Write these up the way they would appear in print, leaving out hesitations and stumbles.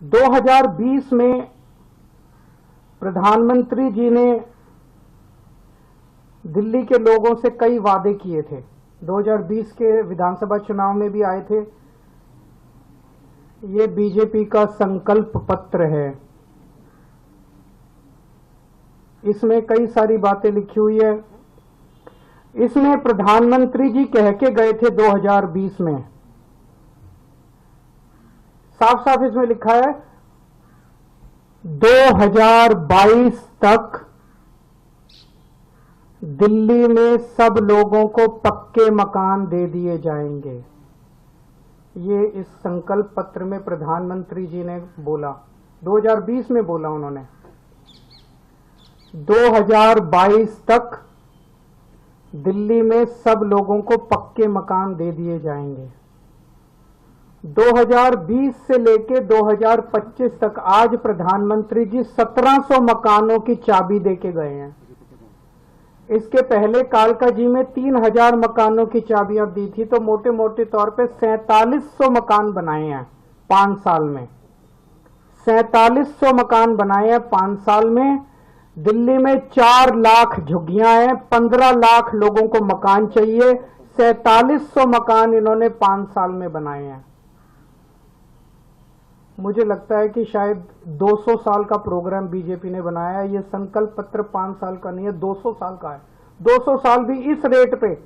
2020 में प्रधानमंत्री जी ने दिल्ली के लोगों से कई वादे किए थे। 2020 के विधानसभा चुनाव में भी आए थे। ये बीजेपी का संकल्प पत्र है। इसमें कई सारी बातें लिखी हुई है। इसमें प्रधानमंत्री जी कह के गए थे 2020 में, साफ साफ इसमें लिखा है 2022 तक दिल्ली में सब लोगों को पक्के मकान दे दिए जाएंगे। ये इस संकल्प पत्र में प्रधानमंत्री जी ने बोला, 2020 में बोला उन्होंने। 2022 तक दिल्ली में सब लोगों को पक्के मकान दे दिए जाएंगे। 2020 से लेके 2025 तक आज प्रधानमंत्री जी 1700 मकानों की चाबी देके गए हैं। इसके पहले कालका जी में 3000 मकानों की चाबियां दी थी, तो मोटे मोटे तौर पे 4700 मकान बनाए हैं 5 साल में। 4700 मकान बनाए हैं 5 साल में। दिल्ली में 4 लाख झुग्गियां हैं, 15 लाख लोगों को मकान चाहिए। 4700 मकान इन्होंने 5 साल में बनाए हैं। मुझे लगता है कि शायद 200 साल का प्रोग्राम बीजेपी ने बनाया है। ये संकल्प पत्र 5 साल का नहीं है, 200 साल का है। 200 साल भी इस रेट पे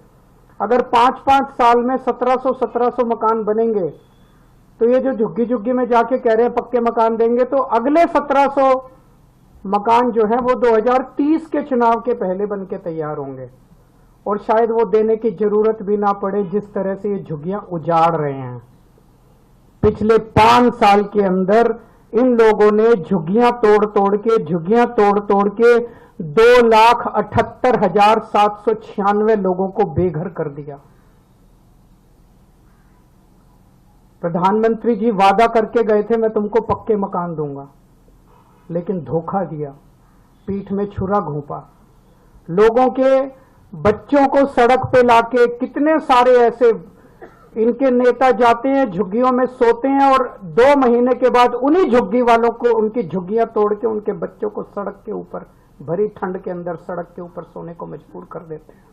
अगर 5-5 साल में 1700 मकान बनेंगे, तो ये जो झुग्गी झुग्गी में जाके कह रहे हैं पक्के मकान देंगे, तो अगले 1700 मकान जो है वो 2030 के चुनाव के पहले बन के तैयार होंगे। और शायद वो देने की जरूरत भी ना पड़े, जिस तरह से ये झुग्गियां उजाड़ रहे हैं। पिछले 5 साल के अंदर इन लोगों ने झुग्गियां तोड़ तोड़ के 2,78,796 लोगों को बेघर कर दिया। प्रधानमंत्री जी वादा करके गए थे मैं तुमको पक्के मकान दूंगा, लेकिन धोखा दिया, पीठ में छुरा घोंपा। लोगों के बच्चों को सड़क पे लाके, कितने सारे ऐसे इनके नेता जाते हैं झुग्गियों में सोते हैं, और 2 महीने के बाद उन्हीं झुग्गी वालों को उनकी झुग्गियां तोड़ के उनके बच्चों को सड़क के ऊपर, भरी ठंड के अंदर सड़क के ऊपर सोने को मजबूर कर देते हैं।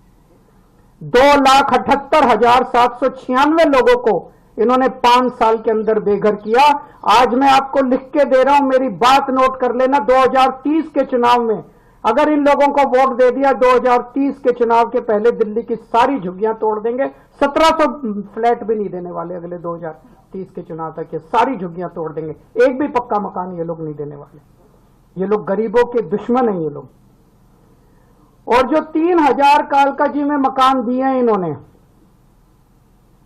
2,78,796 लोगों को इन्होंने 5 साल के अंदर बेघर किया। आज मैं आपको लिख के दे रहा हूं, मेरी बात नोट कर लेना। 2030 के चुनाव में अगर इन लोगों को वोट दे दिया, 2030 के चुनाव के पहले दिल्ली की सारी झुग्गियां तोड़ देंगे। 1700 फ्लैट भी नहीं देने वाले अगले 2030 के चुनाव तक। ये सारी झुग्गियां तोड़ देंगे, एक भी पक्का मकान ये लोग नहीं देने वाले। ये लोग गरीबों के दुश्मन हैं ये लोग। और जो 3000 कालका जी में मकान दिए हैं इन्होंने,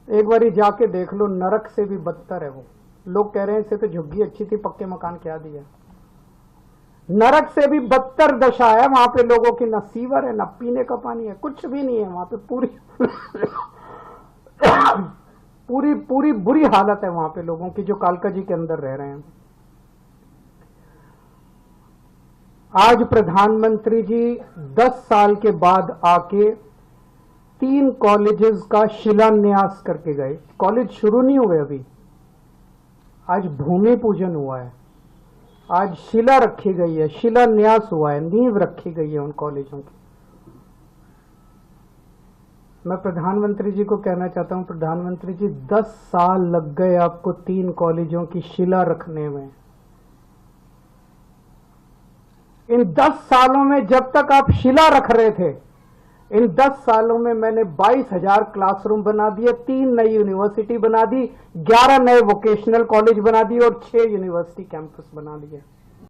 एक बारी जाके देख लो, नरक से भी बदतर है वो। लोग कह रहे हैं इससे तो झुग्गी अच्छी थी, पक्के मकान क्या दिया। नरक से भी बदतर दशा है वहां पे। लोगों की न सीवर है, न पीने का पानी है, कुछ भी नहीं है वहां पे। पूरी बुरी हालत है वहां पे लोगों की जो कालका जी के अंदर रह रहे हैं। आज प्रधानमंत्री जी 10 साल के बाद आके 3 कॉलेजेस का शिलान्यास करके गए। कॉलेज शुरू नहीं हुए अभी, आज भूमि पूजन हुआ है, आज शिला रखी गई है, शिलान्यास हुआ है, नींव रखी गई है उन कॉलेजों की। मैं प्रधानमंत्री जी को कहना चाहता हूं, प्रधानमंत्री जी 10 साल लग गए आपको 3 कॉलेजों की शिला रखने में। इन 10 सालों में जब तक आप शिला रख रहे थे, इन 10 सालों में मैंने 22,000 क्लासरूम बना दिए, 3 नई यूनिवर्सिटी बना दी, 11 नए वोकेशनल कॉलेज बना दिए और 6 यूनिवर्सिटी कैंपस बना लिए।